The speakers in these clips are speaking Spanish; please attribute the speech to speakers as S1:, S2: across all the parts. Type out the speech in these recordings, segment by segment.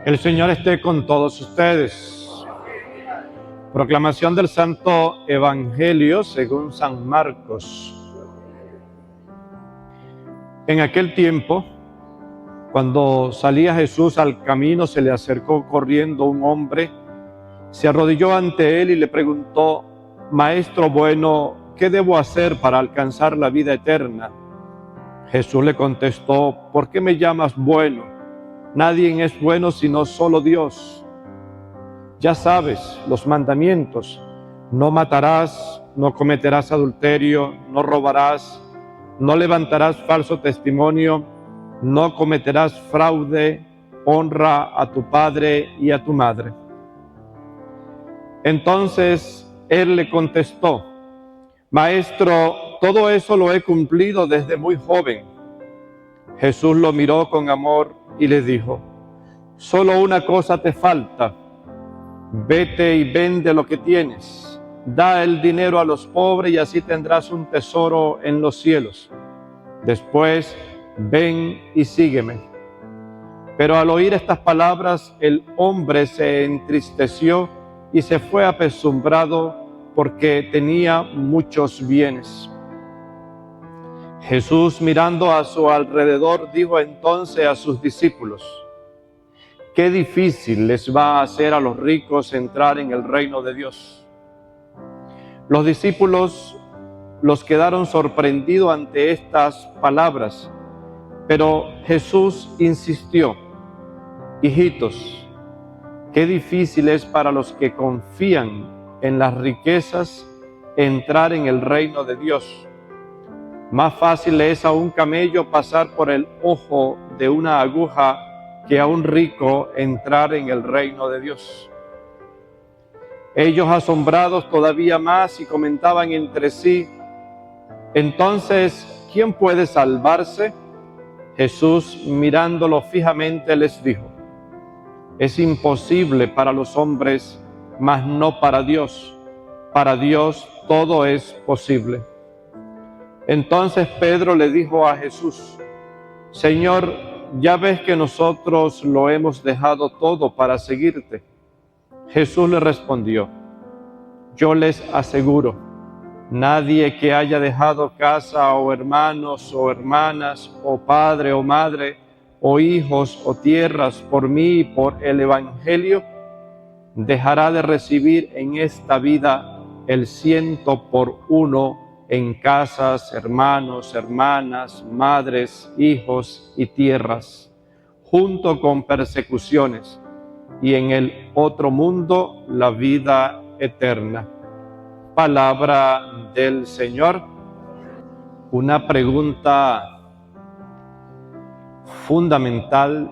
S1: El Señor esté con todos ustedes. Proclamación del Santo Evangelio según San Marcos. En aquel tiempo, cuando salía Jesús al camino, se le acercó corriendo un hombre, se arrodilló ante él y le preguntó: Maestro bueno, ¿qué debo hacer para alcanzar la vida eterna? Jesús le contestó: ¿por qué me llamas bueno? Nadie es bueno sino solo Dios. Ya sabes los mandamientos: no matarás, no cometerás adulterio, no robarás, no levantarás falso testimonio, no cometerás fraude, honra a tu padre y a tu madre. Entonces él le contestó: Maestro, todo eso lo he cumplido desde muy joven. Jesús lo miró con amor y le dijo: solo una cosa te falta. Vete y vende lo que tienes, da el dinero a los pobres y así tendrás un tesoro en los cielos. Después ven y sígueme. Pero al oír estas palabras, el hombre se entristeció y se fue apesumbrado porque tenía muchos bienes. Jesús, mirando a su alrededor, dijo entonces a sus discípulos: qué difícil les va a hacer a los ricos entrar en el reino de Dios. Los discípulos quedaron sorprendidos ante estas palabras, pero Jesús insistió: hijitos, qué difícil es para los que confían en las riquezas entrar en el reino de Dios. Más fácil es a un camello pasar por el ojo de una aguja que a un rico entrar en el reino de Dios. Ellos, asombrados todavía más, y comentaban entre sí: entonces, ¿quién puede salvarse? Jesús, mirándolo fijamente, les dijo: es imposible para los hombres, mas no para Dios. Para Dios todo es posible. Entonces Pedro le dijo a Jesús: Señor, ya ves que nosotros lo hemos dejado todo para seguirte. Jesús le respondió: yo les aseguro, nadie que haya dejado casa o hermanos o hermanas o padre o madre o hijos o tierras por mí y por el Evangelio, dejará de recibir en esta vida el 100 por 1 en casas, hermanos, hermanas, madres, hijos y tierras, junto con persecuciones, y en el otro mundo la vida eterna. Palabra del Señor. Una pregunta fundamental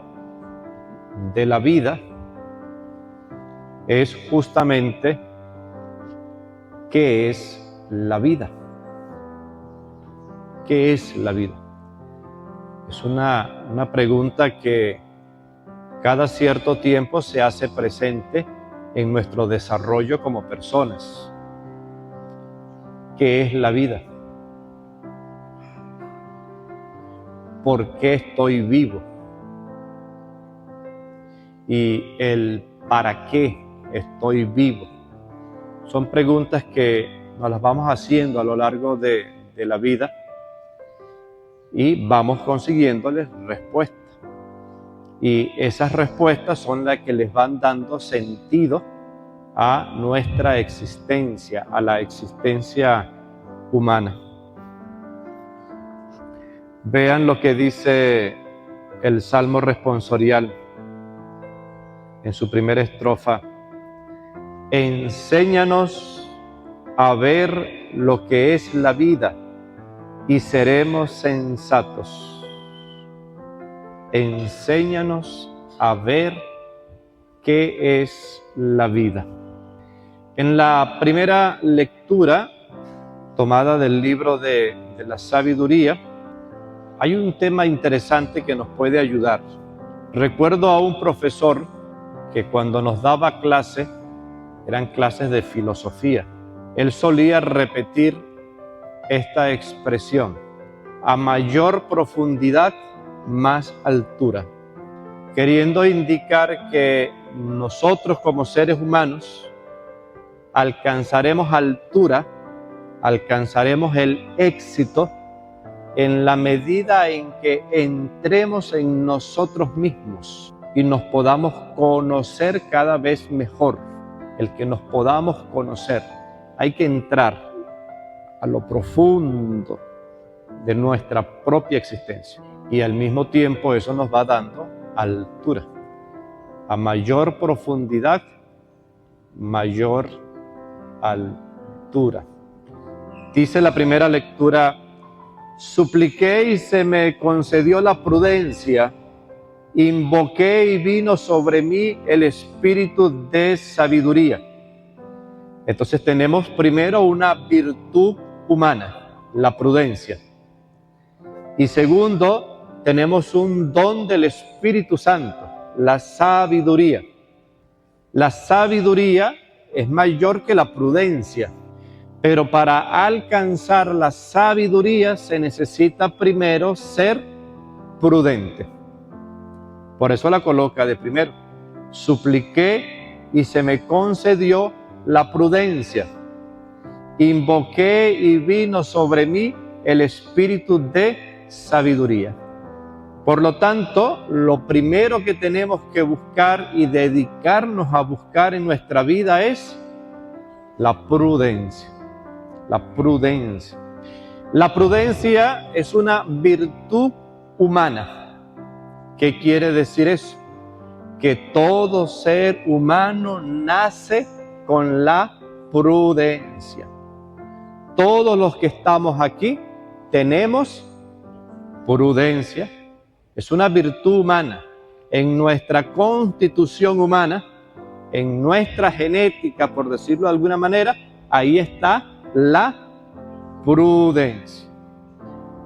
S1: de la vida es justamente: ¿qué es la vida? ¿Qué es la vida? Es una pregunta que cada cierto tiempo se hace presente en nuestro desarrollo como personas. ¿Qué es la vida? ¿Por qué estoy vivo? Y el ¿para qué estoy vivo? Son preguntas que nos las vamos haciendo a lo largo de la vida y vamos consiguiéndoles respuestas. Y esas respuestas son las que les van dando sentido a nuestra existencia, a la existencia humana. Vean lo que dice el Salmo responsorial en su primera estrofa: enséñanos a ver lo que es la vida y seremos sensatos. Enséñanos a ver qué es la vida. En la primera lectura, tomada del libro de la sabiduría, hay un tema interesante que nos puede ayudar. Recuerdo a un profesor que cuando nos daba clase, eran clases de filosofía, él solía repetir esta expresión: a mayor profundidad, más altura. queriendo indicar que nosotros como seres humanos alcanzaremos altura, alcanzaremos el éxito en la medida en que entremos en nosotros mismos y nos podamos conocer cada vez mejor. El que nos podamos conocer, hay que entrar a lo profundo de nuestra propia existencia, y al mismo tiempo eso nos va dando altura. A mayor profundidad, mayor altura. Dice la primera lectura: supliqué y se me concedió la prudencia, invoqué y vino sobre mí el espíritu de sabiduría. Entonces tenemos primero una virtud humana, la prudencia. Y segundo, tenemos un don del Espíritu Santo, la sabiduría. La sabiduría es mayor que la prudencia, pero para alcanzar la sabiduría se necesita primero ser prudente. Por eso la coloca de primero. Supliqué y se me concedió la prudencia. Invoqué y vino sobre mí el espíritu de sabiduría. Por lo tanto, lo primero que tenemos que buscar y dedicarnos a buscar en nuestra vida es la prudencia. La prudencia. La prudencia es una virtud humana. ¿Qué quiere decir eso? Que todo ser humano nace con la prudencia. Todos los que estamos aquí tenemos prudencia. Es una virtud humana. En nuestra constitución humana, en nuestra genética, por decirlo de alguna manera, ahí está la prudencia.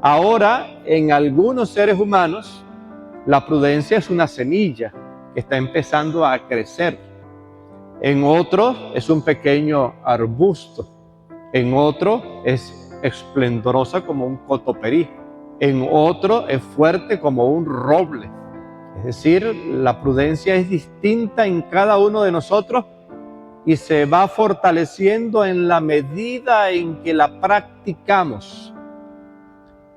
S1: Ahora, en algunos seres humanos, la prudencia es una semilla que está empezando a crecer. En otros es un pequeño arbusto. En otro es esplendorosa como un cotoperí. En otro es fuerte como un roble. Es decir, la prudencia es distinta en cada uno de nosotros y se va fortaleciendo en la medida en que la practicamos.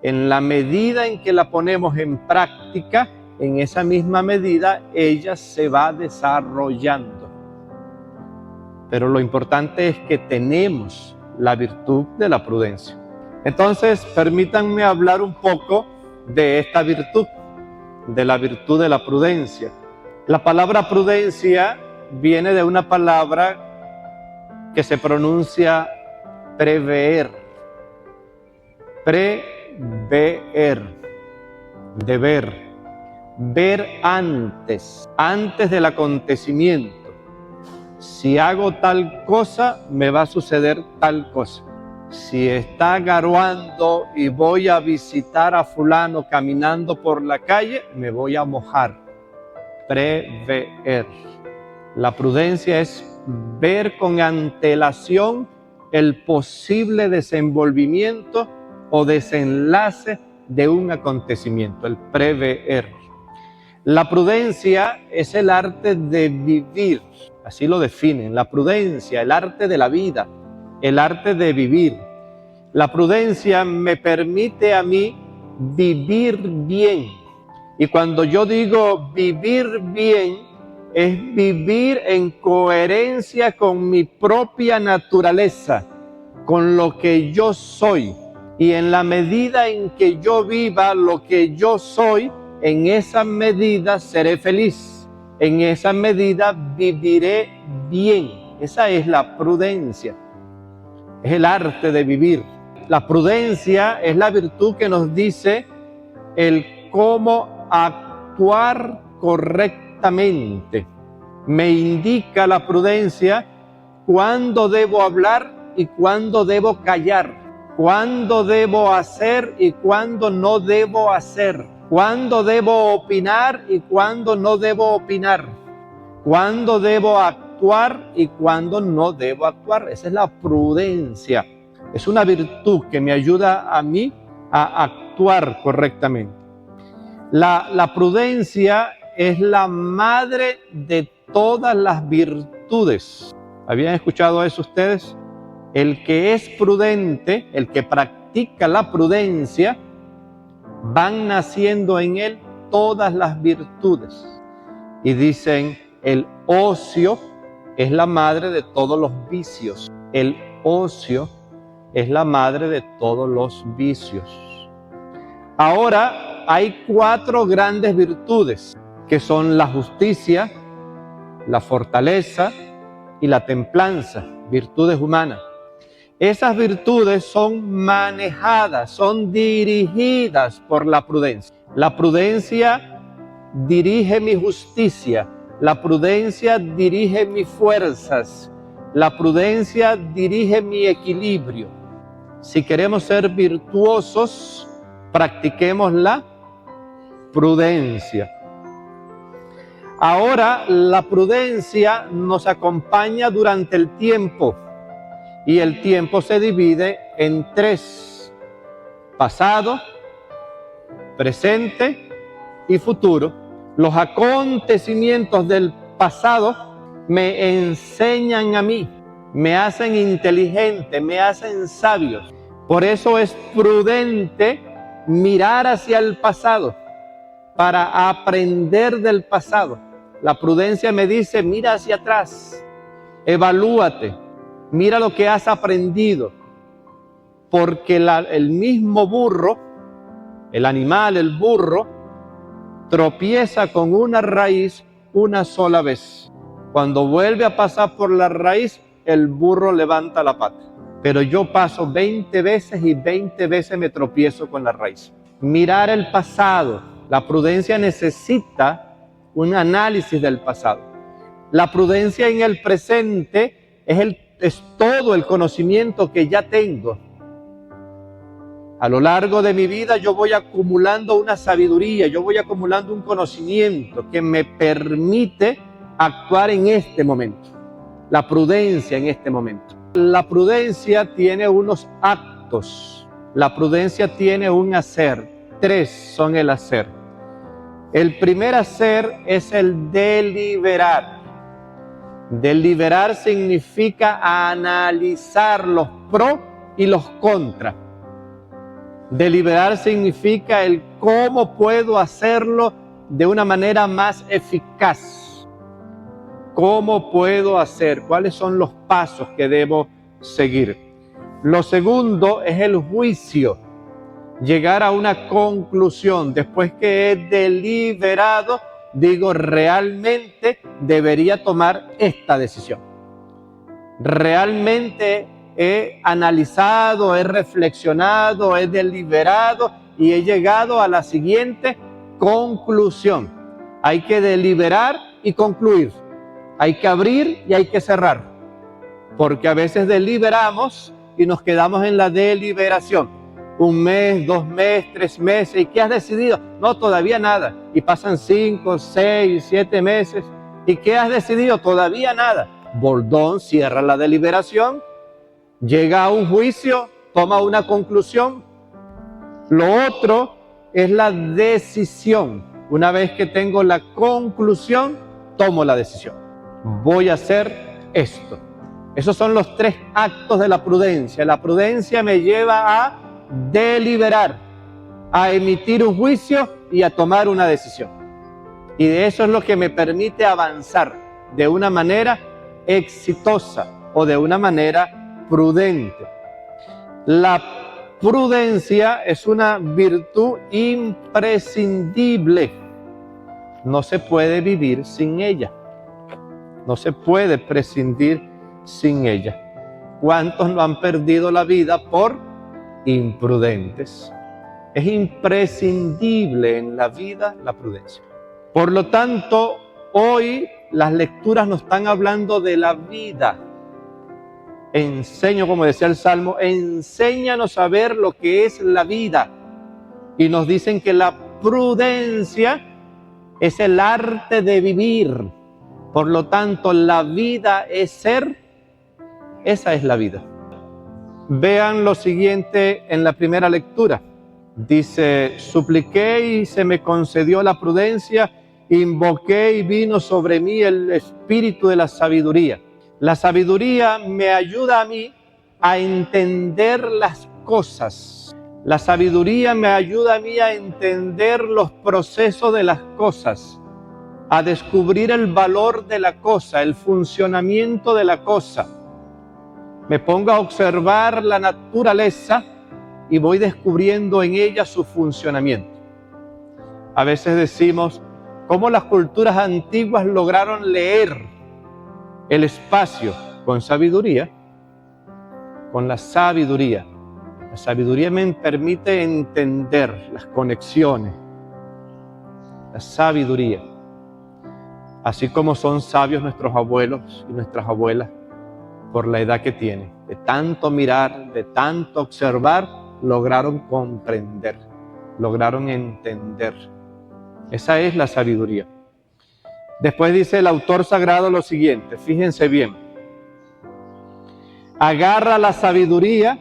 S1: En la medida en que la ponemos en práctica, en esa misma medida ella se va desarrollando. Pero lo importante es que tenemos la virtud de la prudencia. Entonces, permítanme hablar un poco de esta virtud, de la virtud de la prudencia. La palabra prudencia viene de una palabra que se pronuncia prever. Prever, de ver. Ver antes del acontecimiento. Si hago tal cosa, me va a suceder tal cosa. Si está garoando y voy a visitar a fulano caminando por la calle, me voy a mojar. Prever. La prudencia es ver con antelación el posible desenvolvimiento o desenlace de un acontecimiento, el prever. La prudencia es el arte de vivir, así lo definen, la prudencia, el arte de la vida, el arte de vivir. La prudencia me permite a mí vivir bien. Y cuando yo digo vivir bien, es vivir en coherencia con mi propia naturaleza, con lo que yo soy. Y en la medida en que yo viva lo que yo soy, en esa medida seré feliz. En esa medida viviré bien. Esa es la prudencia. Es el arte de vivir. La prudencia es la virtud que nos dice el cómo actuar correctamente. Me indica la prudencia cuándo debo hablar y cuándo debo callar. Cuándo debo hacer y cuándo no debo hacer. Cuándo debo opinar y cuándo no debo opinar. Cuándo debo actuar y cuándo no debo actuar. Esa es la prudencia. Es una virtud que me ayuda a mí a actuar correctamente. La prudencia es la madre de todas las virtudes. ¿Habían escuchado eso ustedes? El que es prudente, el que practica la prudencia, van naciendo en él todas las virtudes. Y dicen, el ocio es la madre de todos los vicios. El ocio es la madre de todos los vicios. Ahora hay 4 grandes virtudes, que son la justicia, la fortaleza y la templanza, virtudes humanas. Esas virtudes son manejadas, son dirigidas por la prudencia. La prudencia dirige mi justicia, la prudencia dirige mis fuerzas, la prudencia dirige mi equilibrio. Si queremos ser virtuosos, practiquemos la prudencia. Ahora, la prudencia nos acompaña durante el tiempo. Y el tiempo se divide en 3: pasado, presente y futuro. Los acontecimientos del pasado me enseñan a mí, me hacen inteligente, me hacen sabios. Por eso es prudente mirar hacia el pasado para aprender del pasado. La prudencia me dice, mira hacia atrás, evalúate. Mira lo que has aprendido, porque el mismo burro, el animal, el burro, tropieza con una raíz una sola vez. Cuando vuelve a pasar por la raíz, el burro levanta la pata. Pero yo paso 20 veces y 20 veces me tropiezo con la raíz. Mirar el pasado. La prudencia necesita un análisis del pasado. La prudencia en el presente es todo el conocimiento que ya tengo. A lo largo de mi vida yo voy acumulando una sabiduría, yo voy acumulando un conocimiento que me permite actuar en este momento. La prudencia en este momento. La prudencia tiene unos actos. La prudencia tiene un hacer. 3 son el hacer. El primer hacer es el deliberar. Deliberar significa analizar los pros y los contras. Deliberar significa el cómo puedo hacerlo de una manera más eficaz. ¿Cómo puedo hacer? ¿Cuáles son los pasos que debo seguir? Lo segundo es el juicio. Llegar a una conclusión. Después que he deliberado, digo, realmente debería tomar esta decisión. Realmente he analizado, he reflexionado, he deliberado y he llegado a la siguiente conclusión. Hay que deliberar y concluir. Hay que abrir y hay que cerrar. Porque a veces deliberamos y nos quedamos en la deliberación. 1 mes, 2 meses, 3 meses. ¿Y qué has decidido? No, todavía nada. Y pasan 5, 6, 7 meses. ¿Y qué has decidido? Todavía nada. Bordón cierra la deliberación, llega a un juicio, toma una conclusión. Lo otro es la decisión. Una vez que tengo la conclusión, tomo la decisión. Voy a hacer esto. Esos son los 3 actos de la prudencia. La prudencia me lleva a deliberar, a emitir un juicio y a tomar una decisión. Y de eso es lo que me permite avanzar de una manera exitosa o de una manera prudente. La prudencia es una virtud imprescindible. No se puede vivir sin ella. No se puede prescindir sin ella. ¿Cuántos no han perdido la vida por imprudentes? Es imprescindible en la vida la prudencia. Por lo tanto, hoy las lecturas nos están hablando de la vida. Enseño, como decía el Salmo, enséñanos a ver lo que es la vida. Y nos dicen que la prudencia es el arte de vivir. Por lo tanto, la vida es ser. Esa es la vida. Vean lo siguiente en la primera lectura. Dice, supliqué y se me concedió la prudencia invoqué y vino sobre mí el espíritu de la sabiduría. La sabiduría me ayuda a mí a entender las cosas. La sabiduría me ayuda a mí a entender los procesos de las cosas, a descubrir el valor de la cosa, el funcionamiento de la cosa. Me pongo a observar la naturaleza y voy descubriendo en ella su funcionamiento. A veces decimos, ¿cómo las culturas antiguas lograron leer el espacio? Con sabiduría, con la sabiduría. La sabiduría me permite entender las conexiones. La sabiduría. Así como son sabios nuestros abuelos y nuestras abuelas por la edad que tienen. De tanto mirar, de tanto observar, lograron comprender, lograron entender. Esa es la sabiduría. Después dice el autor sagrado lo siguiente, fíjense bien. Agarra la sabiduría,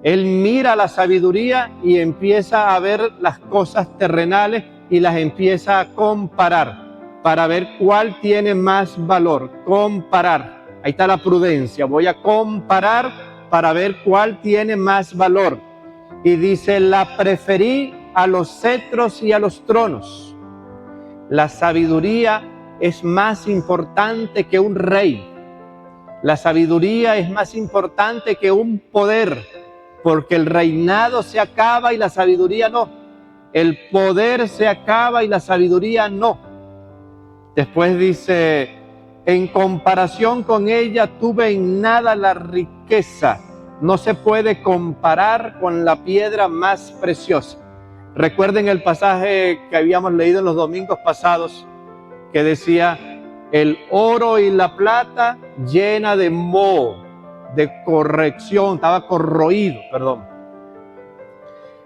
S1: él mira la sabiduría y empieza a ver las cosas terrenales y las empieza a comparar para ver cuál tiene más valor. Comparar. Ahí está la prudencia. Voy a comparar para ver cuál tiene más valor. Y dice, la preferí a los cetros y a los tronos. La sabiduría es más importante que un rey. La sabiduría es más importante que un poder, porque el reinado se acaba y la sabiduría no. El poder se acaba y la sabiduría no. Después dice, en comparación con ella tuve en nada la riqueza. No se puede comparar con la piedra más preciosa. Recuerden el pasaje que habíamos leído en los domingos pasados, que decía, el oro y la plata llena de moho, de corrección, estaba corroído, perdón.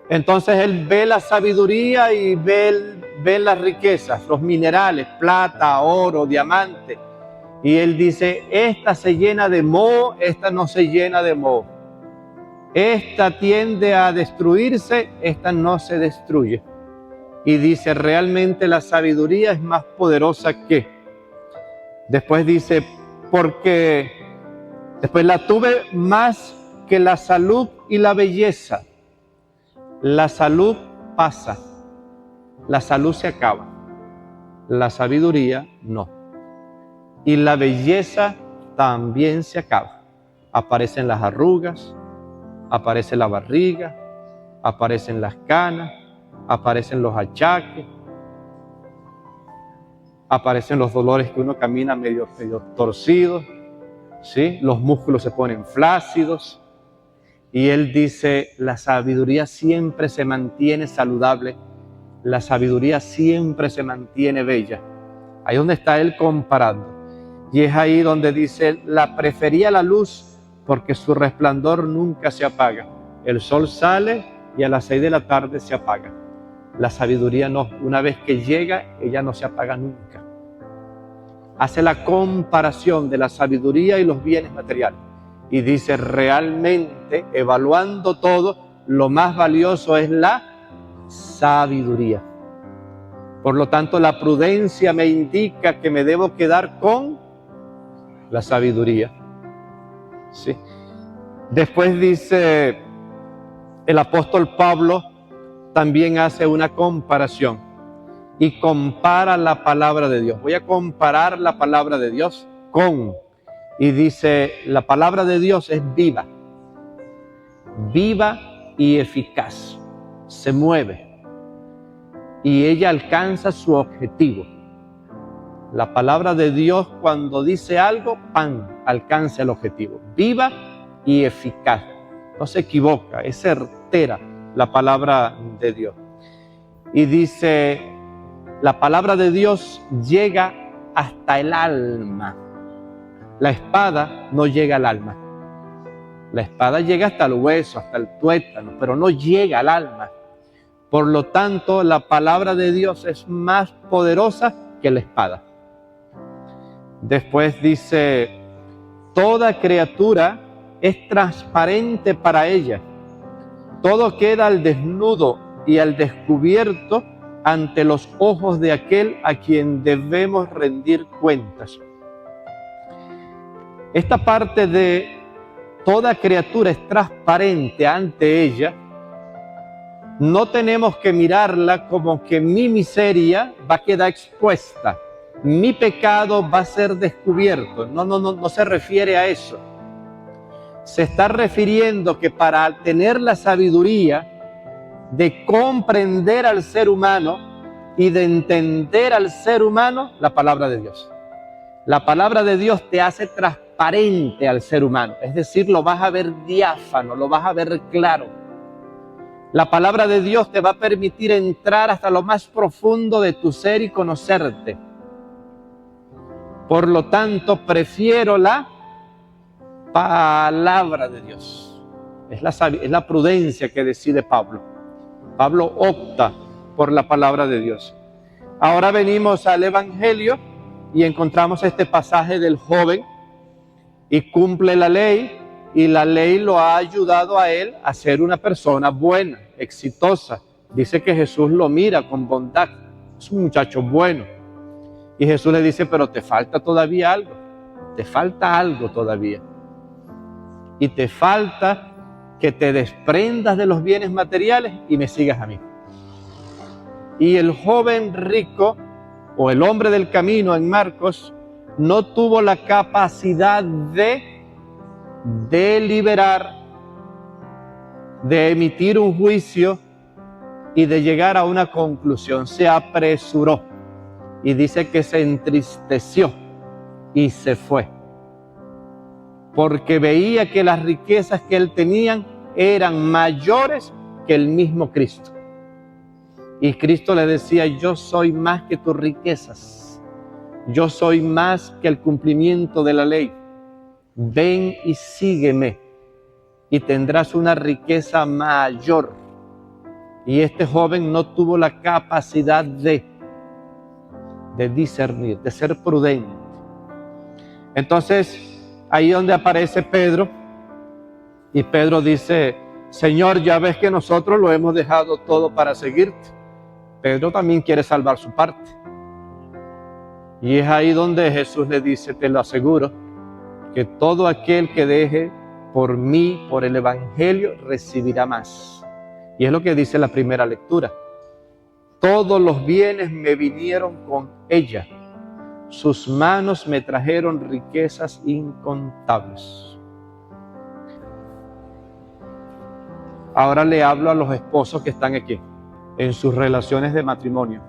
S1: Entonces él ve la sabiduría y ve las riquezas, los minerales, plata, oro, diamante. Y él dice, esta se llena de moho, esta no se llena de moho. Esta tiende a destruirse, esta no se destruye. Y dice, realmente la sabiduría es más poderosa que. Después dice, porque después la tuve más que la salud y la belleza. La salud pasa, la salud se acaba, la sabiduría no. Y la belleza también se acaba. Aparecen las arrugas, aparece la barriga, aparecen las canas, aparecen los achaques, aparecen los dolores que uno camina medio torcido, ¿sí? Los músculos se ponen flácidos. Y él dice, la sabiduría siempre se mantiene saludable, la sabiduría siempre se mantiene bella. Ahí donde está él comparando. Y es ahí donde dice, la prefería la luz porque su resplandor nunca se apaga. El sol sale y a las 6 de la tarde se apaga. La sabiduría no, una vez que llega, ella no se apaga nunca. Hace la comparación de la sabiduría y los bienes materiales. Y dice, realmente, evaluando todo, lo más valioso es la sabiduría. Por lo tanto, la prudencia me indica que me debo quedar con la sabiduría. ¿Sí? Después dice, el apóstol Pablo también hace una comparación y compara la palabra de Dios. Voy a comparar la palabra de Dios con... Y dice, la palabra de Dios es viva, viva y eficaz, se mueve y ella alcanza su objetivo. La palabra de Dios cuando dice algo, ¡pam!, alcanza el objetivo. Viva y eficaz, no se equivoca, es certera la palabra de Dios. Y dice, la palabra de Dios llega hasta el alma. La espada no llega al alma. La espada llega hasta el hueso, hasta el tuétano, pero no llega al alma. Por lo tanto, la palabra de Dios es más poderosa que la espada. Después dice, toda criatura es transparente para ella. Todo queda al desnudo y al descubierto ante los ojos de aquel a quien debemos rendir cuentas. Esta parte de toda criatura es transparente ante ella. No tenemos que mirarla como que mi miseria va a quedar expuesta, mi pecado va a ser descubierto. No se refiere a eso. Se está refiriendo que para tener la sabiduría de comprender al ser humano y de entender al ser humano, la palabra de Dios. La palabra de Dios te hace transparente al ser humano, es decir, lo vas a ver diáfano, lo vas a ver claro. La palabra de Dios te va a permitir entrar hasta lo más profundo de tu ser y conocerte. Por lo tanto, prefiero la palabra de Dios. Es la prudencia que decide Pablo. Pablo opta por la palabra de Dios. Ahora venimos al Evangelio y encontramos este pasaje del joven y cumple la ley, y la ley lo ha ayudado a él a ser una persona buena, exitosa. Dice que Jesús lo mira con bondad, es un muchacho bueno. Y Jesús le dice, pero te falta todavía algo, te falta algo todavía. Y te falta que te desprendas de los bienes materiales y me sigas a mí. Y el joven rico, o el hombre del camino en Marcos, no tuvo la capacidad de deliberar, de emitir un juicio y de llegar a una conclusión. Se apresuró y dice que se entristeció y se fue, porque veía que las riquezas que él tenía eran mayores que el mismo Cristo. Y Cristo le decía, yo soy más que tus riquezas, yo soy más que el cumplimiento de la ley. Ven y sígueme y tendrás una riqueza mayor. Y este joven no tuvo la capacidad de discernir, de ser prudente. Entonces, ahí donde aparece Pedro, y Pedro dice, Señor, ya ves que nosotros lo hemos dejado todo para seguirte. Pedro también quiere salvar su parte. Y es ahí donde Jesús le dice, te lo aseguro, que todo aquel que deje por mí, por el Evangelio, recibirá más. Y es lo que dice la primera lectura. Todos los bienes me vinieron con ella. Sus manos me trajeron riquezas incontables. Ahora le hablo a los esposos que están aquí, en sus relaciones de matrimonio,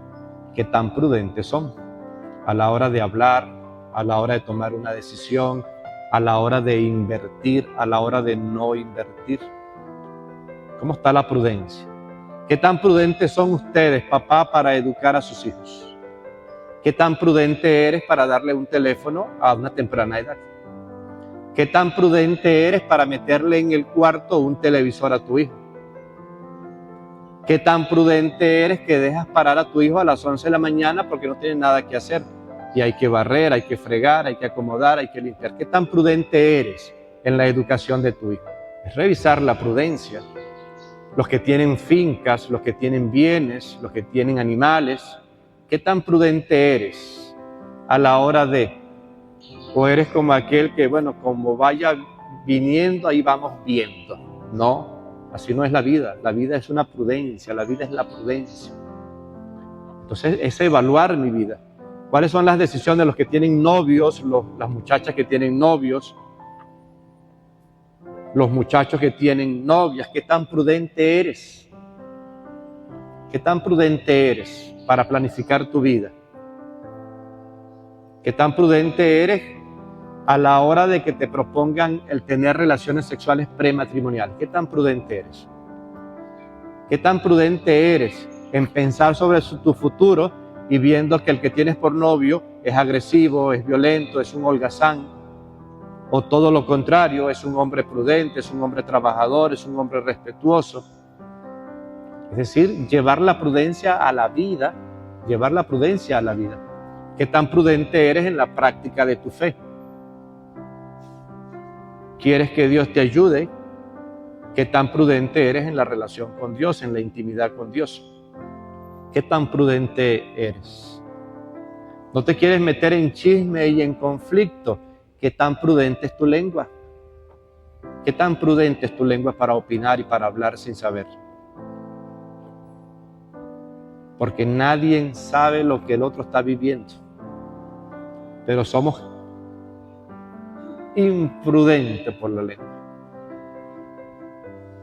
S1: que tan prudentes son a la hora de hablar, a la hora de tomar una decisión, a la hora de invertir, a la hora de no invertir. ¿Cómo está la prudencia? ¿Qué tan prudentes son ustedes, papá, para educar a sus hijos? ¿Qué tan prudente eres para darle un teléfono a una temprana edad? ¿Qué tan prudente eres para meterle en el cuarto un televisor a tu hijo? ¿Qué tan prudente eres que dejas parar a tu hijo a las 11 de la mañana porque no tiene nada que hacer? Y hay que barrer, hay que fregar, hay que acomodar, hay que limpiar. ¿Qué tan prudente eres en la educación de tu hijo? Es revisar la prudencia. Los que tienen fincas, los que tienen bienes, los que tienen animales, ¿qué tan prudente eres a la hora de? ¿O eres como aquel que, bueno, como vaya viniendo, ahí vamos viendo? No, así no es la vida. La vida es una prudencia, la vida es la prudencia. Entonces, es evaluar mi vida. ¿Cuáles son las decisiones de los que tienen novios, las muchachas que tienen novios, los muchachos que tienen novias? ¿Qué tan prudente eres? ¿Qué tan prudente eres para planificar tu vida? ¿Qué tan prudente eres a la hora de que te propongan el tener relaciones sexuales prematrimoniales? ¿Qué tan prudente eres? ¿Qué tan prudente eres en pensar sobre tu futuro y viendo que el que tienes por novio es agresivo, es violento, es un holgazán? O todo lo contrario, es un hombre prudente, es un hombre trabajador, es un hombre respetuoso. Es decir, llevar la prudencia a la vida, llevar la prudencia a la vida. ¿Qué tan prudente eres en la práctica de tu fe? ¿Quieres que Dios te ayude? ¿Qué tan prudente eres en la relación con Dios, en la intimidad con Dios? ¿Qué tan prudente eres? ¿No te quieres meter en chisme y en conflicto? ¿Qué tan prudente es tu lengua? ¿Qué tan prudente es tu lengua para opinar y para hablar sin saber? Porque nadie sabe lo que el otro está viviendo. Pero somos imprudentes por la lengua.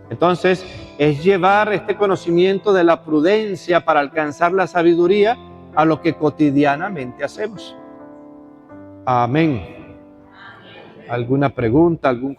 S1: Entonces, es llevar este conocimiento de la prudencia para alcanzar la sabiduría a lo que cotidianamente hacemos. Amén. ¿Alguna pregunta? ¿Algún